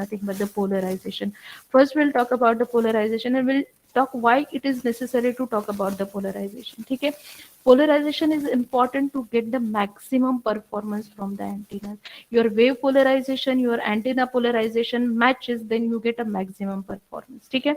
nothing but the polarization. First, we'll talk about the polarization and we'll talk why it is necessary to talk about the polarization. Okay, polarization is important to get the maximum performance from the antennas. Your wave polarization, your antenna polarization matches, then you get a maximum performance. Okay.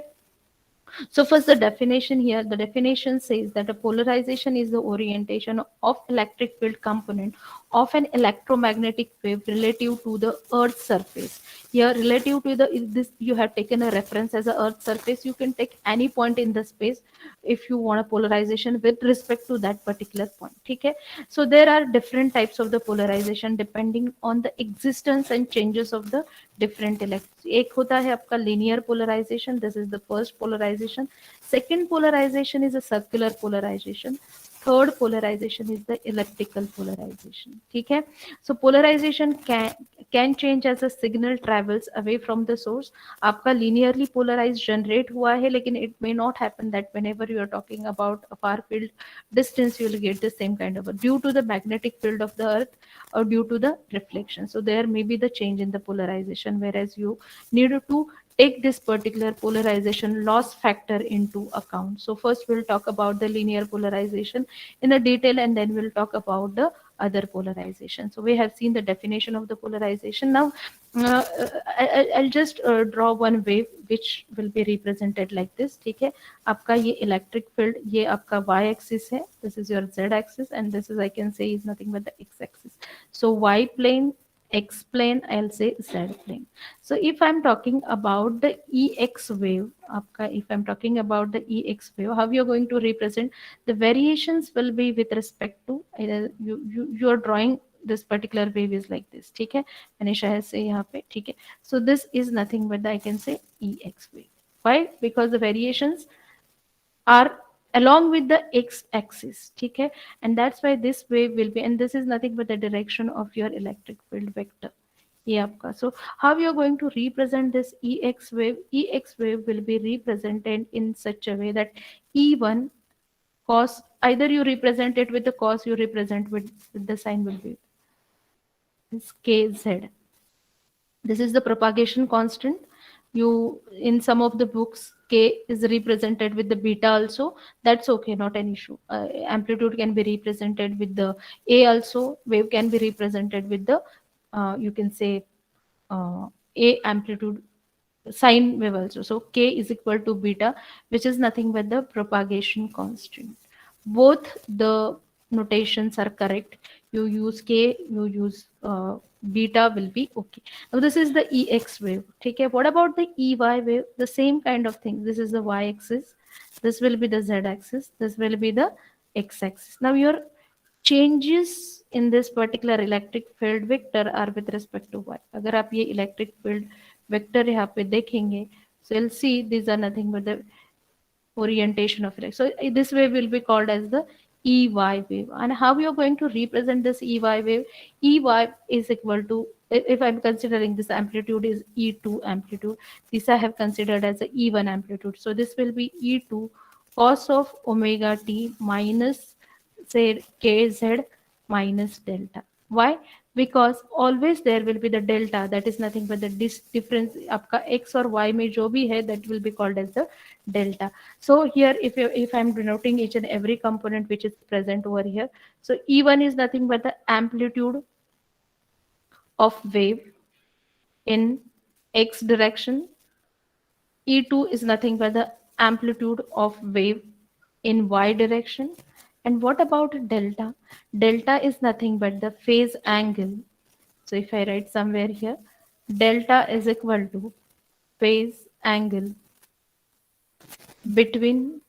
So first the definition here, the definition says that a polarization is the orientation of electric field component of an electromagnetic wave relative to the earth's surface. Here relative to the this you have taken a reference as a earth surface. You can take any point in the space if you want a polarization with respect to that particular point. Okay. So there are different types of the polarization depending on the existence and changes of the different electrons. एक होता है आपका linear polarization. This is the first polarization. Second polarization is a circular polarization. Third polarization is the elliptical polarization. ठीक है. So polarization can change as a signal travels away from the source. आपका linearly polarized generate हुआ है, लेकिन it may not happen that whenever you are talking about a far field distance you will get the same kind of due to the magnetic field of the earth or due to the reflection. So there may be the change in the polarization, whereas you need to take this particular polarization loss factor into account. So first we'll talk about the linear polarization in a detail and then we'll talk about the other polarization. So we have seen the definition of the polarization. Now I'll just draw one wave which will be represented like this. ठीक है, आपका ये electric field, ये आपका y axis है, this is your z axis, and this is I can say is nothing but the x axis. So y plane, x plane, I'll say z plane. So if I'm talking about the ex wave, आपका if I'm talking about the ex wave, how you're going to represent the variations will be with respect to you are drawing this particular wave is like this. ठीक है, मैंने शायद से यहाँ पे ठीक है. So this is nothing but I can say ex wave. Why? Because the variations are along with the x axis. ठीक है, and that's why this wave will be, and this is nothing but the direction of your electric field vector. ये आपका. So how you are going to represent this ex wave? Ex wave will be represented in such a way that E1 cos, either you represent it with the cos, you represent with the sign will be this kz. This is the propagation constant. You in some of the books k is represented with the beta also. That's okay, not an issue. Amplitude can be represented with the a also. Wave can be represented with the you can say a amplitude sine wave also. So k is equal to beta, which is nothing but the propagation constant. Both the notations are correct. You use k, you use beta will be okay. Now this is the ex wave. Okay, what about the ey wave? The same kind of thing. This is the y axis. This will be the z axis. This will be the x axis. Now your changes in this particular electric field vector are with respect to y. अगर आप ये electric field vector यहाँ पे देखेंगे, so you'll see these are nothing but the orientation of it. So this wave will be called as the Ey wave. And how you are going to represent this Ey wave? Ey is equal to, if I'm considering this amplitude is E2 amplitude, this I have considered as the E1 amplitude. So this will be E2 cos of omega t minus say kz minus delta. Why? Because always there will be the delta, that is nothing but the difference आपका x और y में जो भी है, that will be called as the delta. So here if I'm denoting each and every component which is present over here, so E1 is nothing but the amplitude of wave in x direction. E2 is nothing but the amplitude of wave in y direction. And what about delta? Delta is nothing but the phase angle. So if I write somewhere here, delta is equal to phase angle between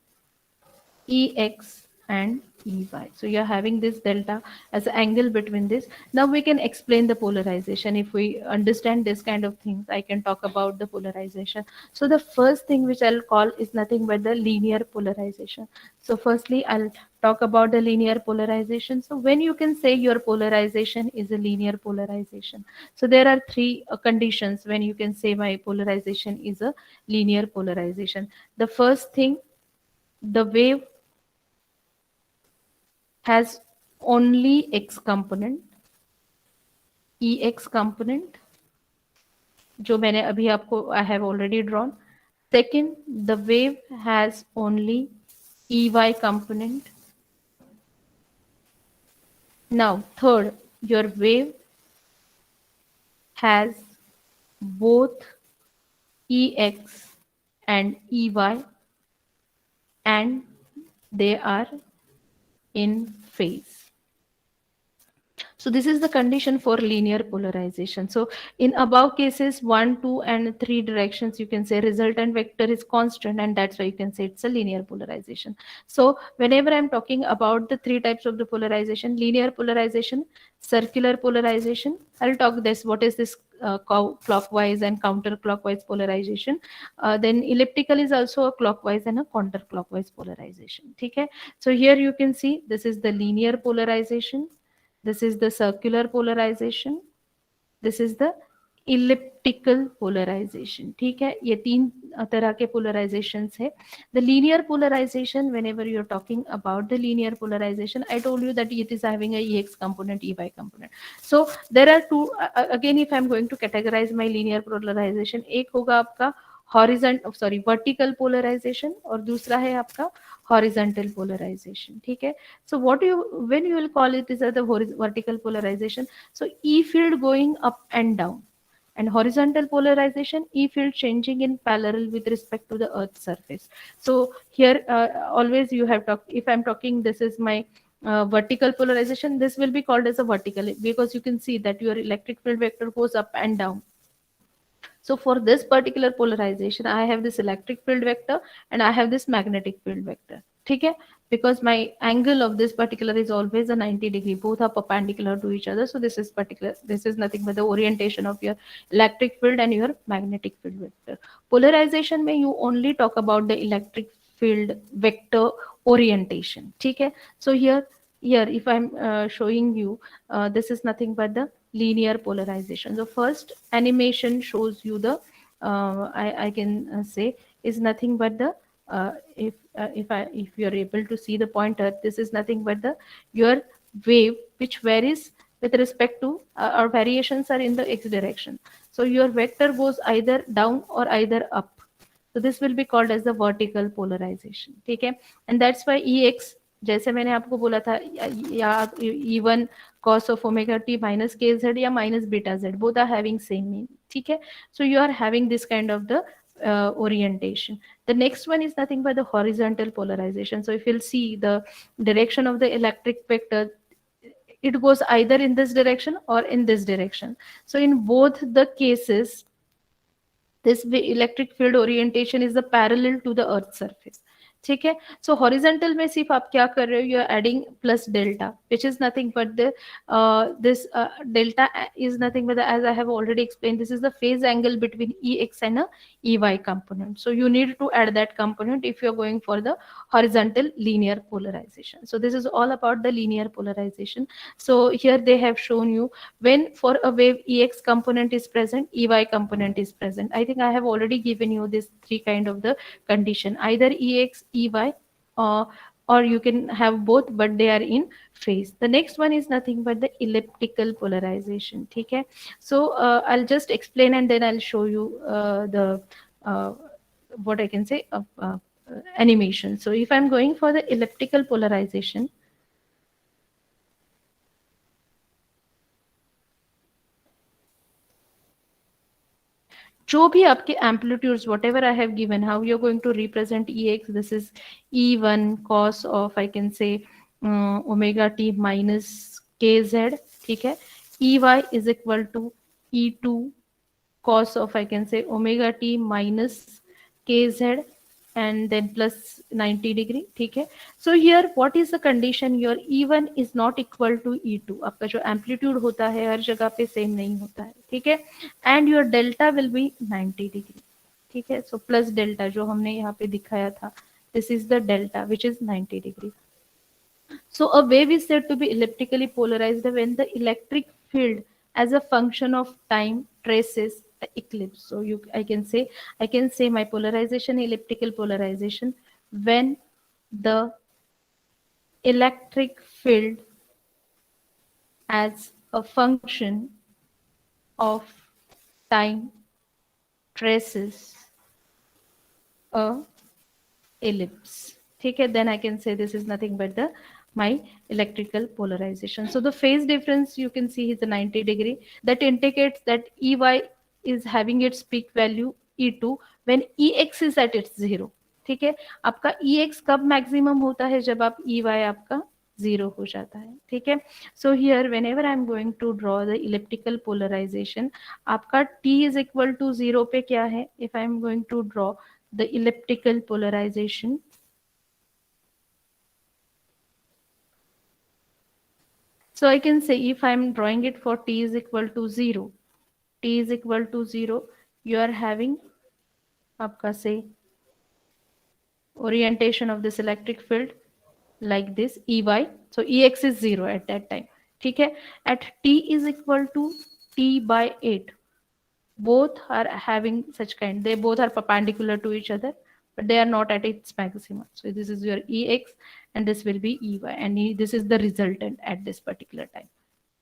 Ex and Ey. So you're having this delta as an angle between this. Now we can explain the polarization. If we understand this kind of things, I can talk about the polarization. So the first thing which I'll call is nothing but the linear polarization. So firstly, I'll talk about the linear polarization. So when you can say your polarization is a linear polarization. So there are three conditions when you can say my polarization is a linear polarization. The first thing, the wave has only x component, ex component, जो मैंने अभी आपको I have already drawn. Second, the wave has only EY component. Now, third, your wave has both EX and EY, and they are in phase. So this is the condition for linear polarization. So in above cases, 1, 2, and 3 directions, you can say resultant vector is constant, and that's why you can say it's a linear polarization. So whenever I'm talking about the three types of the polarization, linear polarization, circular polarization, I'll talk this, what is this clockwise and counterclockwise polarization. Then elliptical is also a clockwise and a counterclockwise polarization. Okay? So here you can see this is the linear polarization, this is the circular polarization, this is the elliptical polarization. ठीक है, ये तीन तरह के polarizations है. The linear polarization, whenever you're talking about the linear polarization, I told you that it is having a EX component, EY component. So there are two, again if I'm going to categorize my linear polarization, एक होगा आपका horizontal, sorry, vertical polarization, और दूसरा है आपका horizontal polarization. ठीक है. So what you, when you will call it is the vertical polarization, so E field going up and down, and horizontal polarization, E field changing in parallel with respect to the earth's surface. So here always you have talked, if I'm talking, this is my vertical polarization, this will be called as a vertical, because you can see that your electric field vector goes up and down. So for this particular polarization, I have this electric field vector and I have this magnetic field vector. Okay? Because my angle of this particular is always a 90 degree. Both are perpendicular to each other. So this is particular. This is nothing but the orientation of your electric field and your magnetic field vector. Polarization may you only talk about the electric field vector orientation. Okay? So here if I'm showing you, this is nothing but the linear polarization. So first animation shows you the I can say is nothing but the if you're able to see the pointer, this is nothing but the your wave which varies with respect to or variations are in the x direction. So your vector goes either down or either up. So this will be called as the vertical polarization. ठीक है, and that's why ex, जैसे मैंने आपको बोला था, या E1 cos of omega t minus kz या minus beta z, both are having same meaning. ठीक है, so you are having this kind of the orientation. The next one is nothing but the horizontal polarization. So if you'll see the direction of the electric vector, it goes either in this direction or in this direction. So in both the cases, this electric field orientation is the parallel to the earth's surface. ठीक है, so horizontal में सिर्फ आप क्या कर रहे हो, you are adding plus delta, which is nothing but the this delta is nothing but the, as I have already explained, this is the phase angle between ex and a ey component. So you need to add that component if you are going for the horizontal linear polarization. So this is all about the linear polarization. So here they have shown you, when for a wave ex component is present, ey component is present. I think I have already given you this three kind of the condition, either ex, ey, uh, or you can have both, but they are in phase. The next one is nothing but the elliptical polarization. Okay, so I'll just explain and then I'll show you the uh, what I can say animation. So if I'm going for the elliptical polarization, जो भी आपके amplitudes, whatever I have given, how you're going to represent ex, this is E1 cos of, I can say, omega t minus kz. ठीक है, ey is equal to E2 cos of, I can say, omega t minus kz, and then plus 90 degree. ठीक है, so here what is the condition, your E1 is not equal to E2. आपका जो amplitude होता है हर जगह पे same नहीं होता है. ठीक है, and your delta will be 90 degree. ठीक है, so plus delta जो हमने यहाँ पे दिखाया था, this is the delta which is 90 degree. So a wave is said to be elliptically polarized when the electric field as a function of time traces the eclipse. So I can say my polarization, elliptical polarization, when the electric field as a function of time traces a ellipse. ठीक है, then I can say this is nothing but the my electrical polarization. So the phase difference you can see is the 90 degree. That indicates that EY is having its peak value E2 when EX is at its zero. ठीक है, आपका EX कब maximum होता है, जब आप EY आपका zero हो जाता है. ठीक है, so here whenever I am going to draw the electrical polarization, आपका T is equal to zero पे क्या है, if I am going to draw the elliptical polarization. So I can say if I am drawing it for t is equal to 0, t is equal to 0, you are having आपका say orientation of this electric field like this EY. So EX is 0 at that time. ठीक है, at t is equal to t by 8, both are having such kind, they both are perpendicular to each other, but they are not at its maximum. So this is your EX and this will be EY, and this is the resultant at this particular time.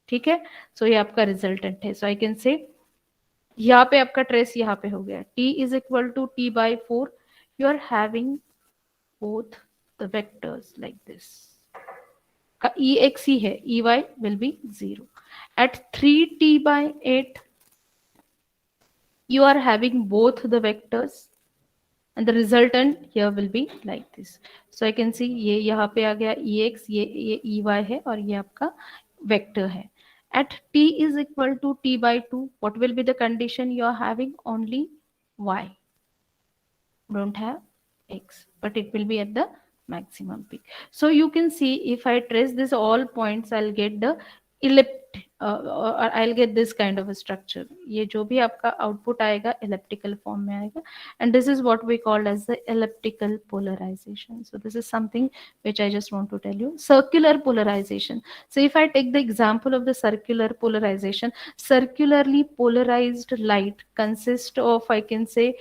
ठीक है, so ये आपका resultant है. So I can say यहाँ पे आपका trace यहाँ पे हो गया, t is equal to t by 4, you are having both the vectors like this. का EX ही है, EY will be 0. At 3t by 8, you are having both the vectors and the resultant here will be like this. So I can see ये यहाँ पे आ गया EX, ये EY है और ये आपका vector है. At t is equal to t by 2, what will be the condition? You are having only y, don't have x, but it will be at the maximum peak. So you can see if I trace this all points, I'll get the elliptic or I'll get this kind of a structure. ये जो भी आपका output आएगा elliptical form में आएगा, and this is what we call as the elliptical polarization. So this is something which I just want to tell you. Circular polarization. So if I take the example of the circular polarization, circularly polarized light consists of, I can say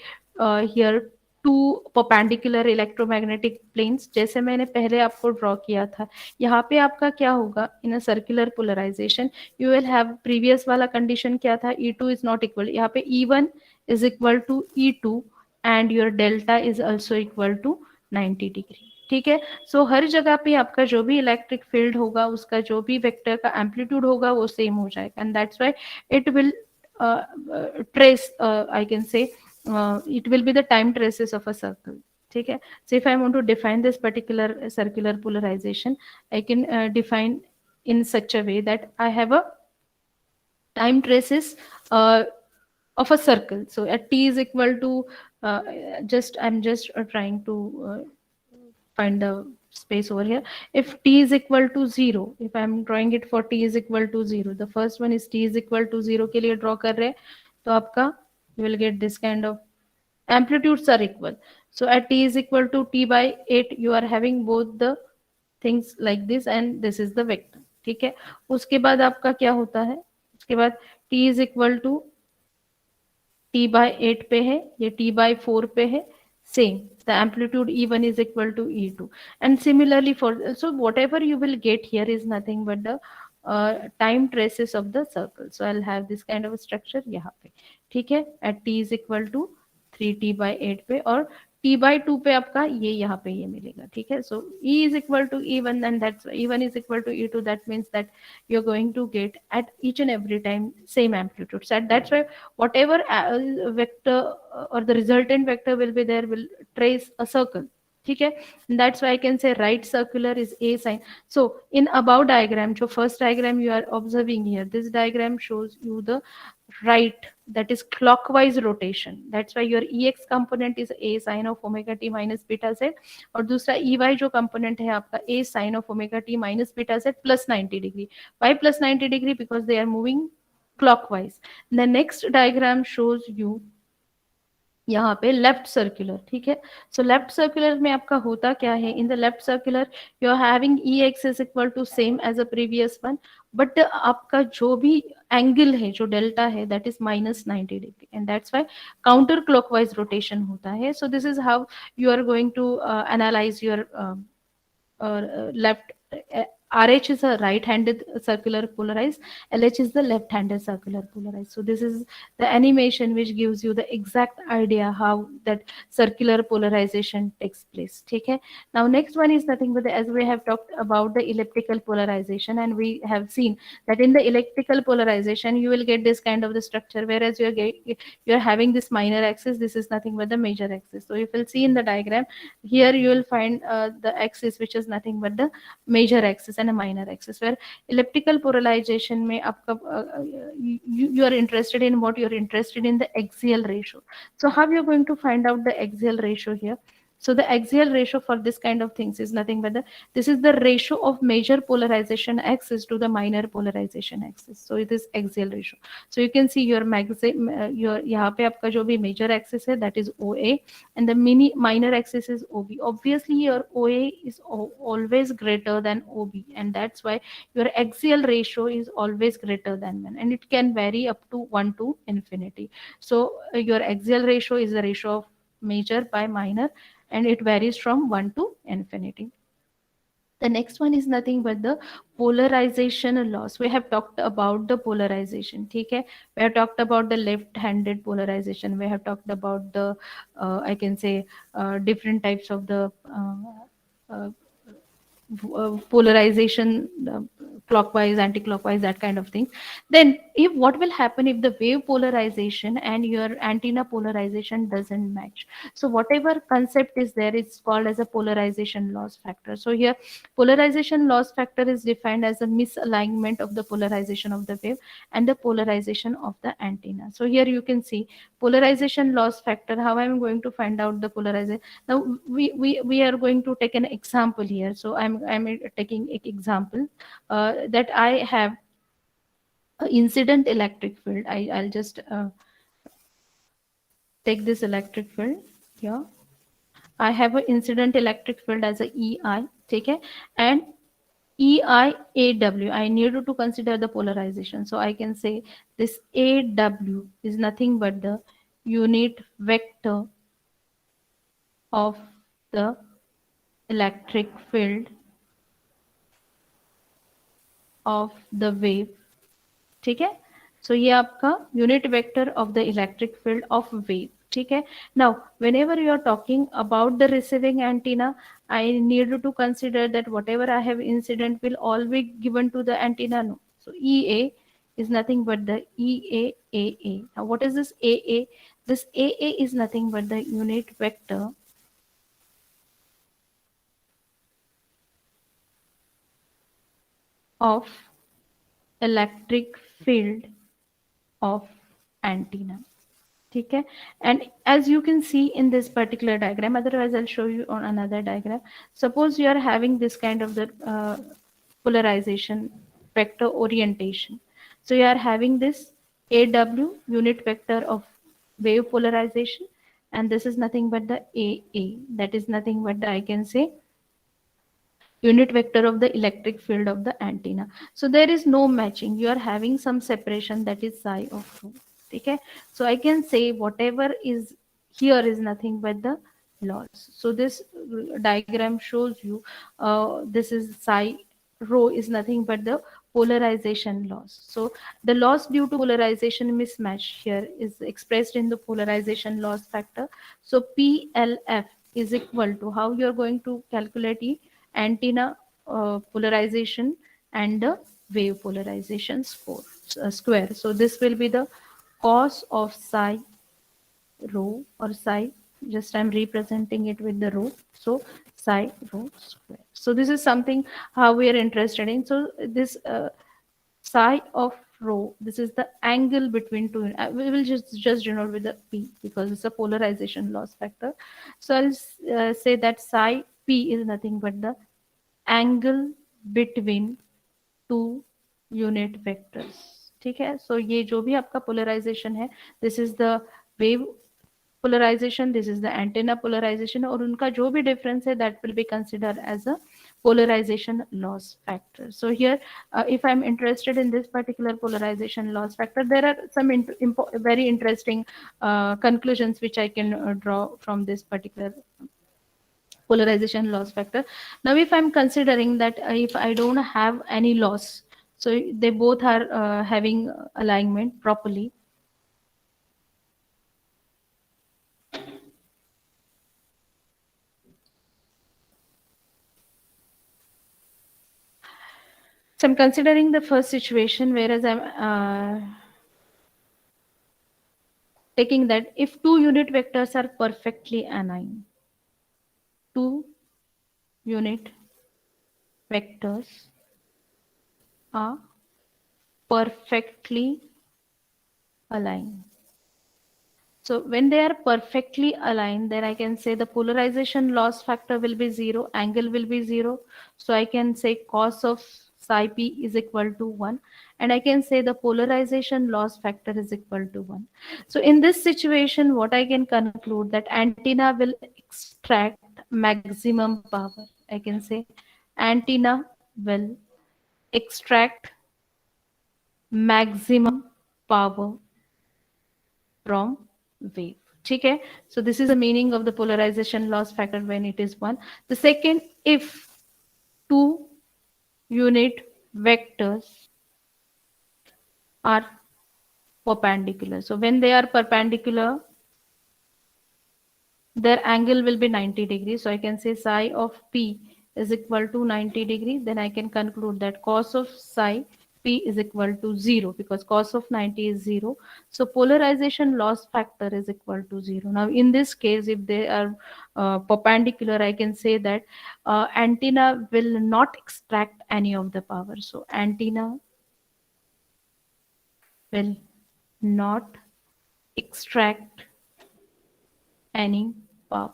here, two perpendicular electromagnetic planes, जैसे मैंने पहले आपको draw किया था. यहाँ पे आपका क्या होगा, in a circular polarization you will have, previous वाला कंडीशन क्या था, E2 इज नॉट इक्वल, यहाँ पे E1 is equal to E2 and your delta is also equal to 90 degree. ठीक है, सो हर जगह पे आपका जो भी इलेक्ट्रिक फील्ड होगा, उसका जो भी वेक्टर का एम्पलीट्यूड होगा वो सेम हो जाएगा, and that's why it will trace, I can say it will be the time traces of a circle. ठीक है, so if I want to define this particular circular polarization, I can define in such a way that I have a time traces of a circle. So at t is equal to I'm just trying to find the space over here. If t is equal to 0, if I'm drawing it for t is equal to 0, the first one is t is equal to 0 के लिए draw कर रहे हैं, तो आपका you will get this kind of amplitudes are equal. So at t is equal to t by 8, you are having both the things like this and this is the vector. ठीक है, उसके बाद आपका क्या होता है, उसके बाद t is equal to t by 8 पे है, ये t by 4 पे है, same, the amplitude E1 is equal to E2, and similarly for, so whatever you will get here is nothing but the time traces of the circle. So I'll have this kind of a structure यहाँ पे. ठीक है, at t is equal to 3t by 8 पे, और t by 2 पे आपका ये यहाँ पे ये मिलेगा. ठीक है, so E is equal to E1 and that's E1 is equal to E2, that means that you're going to get at each and every time same amplitude. So that's why whatever vector or the resultant vector will be there will trace a circle. ठीक है, that's why I can say right circular is a sign. So in above diagram, जो first diagram you are observing here, this diagram shows you the right, that is clockwise rotation. That's why your EX component is a sin of omega t minus beta z, और दूसरा EY जो component है आपका a sin of omega t minus beta z plus 90 degree. Why plus 90 degree? Because they are moving clockwise. The next diagram shows you यहाँ पे left circular. ठीक है, so left circular में आपका होता क्या है, in the left circular you are having E X is equal to same as a previous one, but आपका जो भी एंगल है, जो डेल्टा है, that is minus 90 degree, and that's why counter clockwise rotation होता है. So this is how you are going to analyse your left RH is a right-handed circular polarized, LH is the left-handed circular polarized. So this is the animation which gives you the exact idea how that circular polarization takes place. Okay. Now next one is nothing but as we have talked about the elliptical polarization, and we have seen that in the elliptical polarization you will get this kind of the structure, whereas you're having this minor axis. This is nothing but the major axis. So if you'll see in the diagram here, you will find the axis which is nothing but the major axis and a minor axis, where elliptical polarization may you are interested in what you're interested in, the axial ratio. So how you're going to find out the axial ratio here? So the axial ratio for this kind of things is nothing but this is the ratio of major polarization axis to the minor polarization axis. So it is axial ratio. So you can see your your यहाँ पे आपका जो भी major axis है, that is OA, and the minor axis is OB. Obviously your OA is always greater than OB, and that's why your axial ratio is always greater than 1, and it can vary up to 1 to infinity. So your axial ratio is the ratio of major by minor, and it varies from 1 to infinity. The next one is nothing but the polarization loss. We have talked about the polarization. Okay, we have talked about the left-handed polarization. We have talked about the I can say different types of the uh, polarization, clockwise, anti-clockwise, that kind of thing. Then if what will happen if the wave polarization and your antenna polarization doesn't match? So whatever concept is there, it's called as a polarization loss factor. So here polarization loss factor is defined as a misalignment of the polarization of the wave and the polarization of the antenna. So here you can see polarization loss factor. How I'm going to find out the polarization? Now we are going to take an example here. So I'm taking an example that I have a incident electric field. I'll just take this electric field here. I have an incident electric field as a EI, okay, and EIAW. I need to consider the polarization. So I can say this AW is nothing but the unit vector of the electric field of the wave. ठीक है, so ये आपका unit vector of the electric field of wave. ठीक है, now whenever you are talking about the receiving antenna, I need to consider that whatever I have incident will all be given to the antenna. No, so EA is nothing but the EAAA. Now what is this AA? This AA is nothing but the unit vector of electric field of antenna. ठीक है, and as you can see in this particular diagram, otherwise I'll show you on another diagram. Suppose you are having this kind of the polarization vector orientation. So you are having this AW unit vector of wave polarization, and this is nothing but the AA, that is nothing but the, I can say, unit vector of the electric field of the antenna. So there is no matching. You are having some separation, that is psi of rho. Okay, so I can say whatever is here is nothing but the loss. So this diagram shows you this is psi rho is nothing but the polarization loss. So the loss due to polarization mismatch here is expressed in the polarization loss factor. So PLF is equal to, how you are going to calculate it, antenna polarization and the wave polarization square. So this will be the cos of psi rho or psi, just I'm representing it with the rho. So psi rho square. So this is something how we are interested in. So this psi of rho, this is the angle between two. We will just denote with the P because it's a polarization loss factor. So I'll say that psi P is nothing but the angle between two unit vectors. ठीक है, so ये जो भी आपका polarization है, this is the wave polarization, this is the antenna polarization, और उनका जो भी difference है that will be considered as a polarization loss factor. So here if I'm interested in this particular polarization loss factor, there are some very interesting conclusions which I can draw from this particular polarization loss factor. Now if I'm considering that if I don't have any loss, so they both are having alignment properly. So I'm considering the first situation, whereas I'm taking that if two unit vectors are perfectly aligned, two unit vectors are perfectly aligned. So when they are perfectly aligned, then I can say the polarization loss factor will be zero, angle will be zero. So I can say cos of psi p is equal to 1, and I can say the polarization loss factor is equal to 1. So in this situation, what I can conclude that antenna will extract maximum power. I can say antenna will extract maximum power from wave. ठीक है, so this is the meaning of the polarization loss factor when it is 1. The second, if two unit vectors are perpendicular, so when they are perpendicular, their angle will be 90 degrees. So I can say psi of p is equal to 90 degree. Then I can conclude that cos of psi p is equal to 0, because cos of 90 is 0. So polarization loss factor is equal to 0. Now in this case, if they are perpendicular, I can say that antenna will not extract any of the power. So antenna will not extract any power.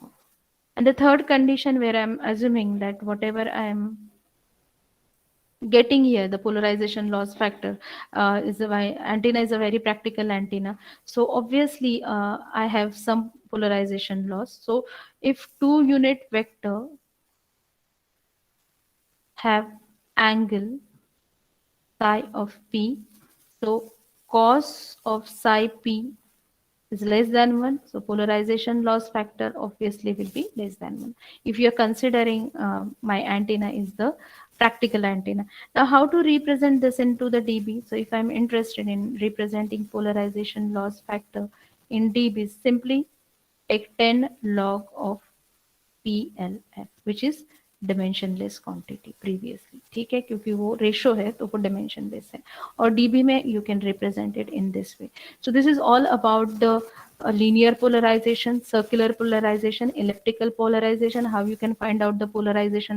And the third condition, where I'm assuming that whatever I'm getting here, the polarization loss factor is why antenna is a very practical antenna. So obviously, I have some polarization loss. So if two unit vector have angle psi of p, so cos of psi p is less than 1, so polarization loss factor obviously will be less than 1, if you are considering my antenna is the practical antenna. Now how to represent this into the dB? So if I'm interested in representing polarization loss factor in dB, simply take 10 log of PLF, which is dimensionless quantity previously. ठीक है, क्योंकि वो ratio है तो वो dimensionless है, और dB में you can represent it in this way. So this is all about the linear polarization, circular polarization, elliptical polarization, how you can find out the polarization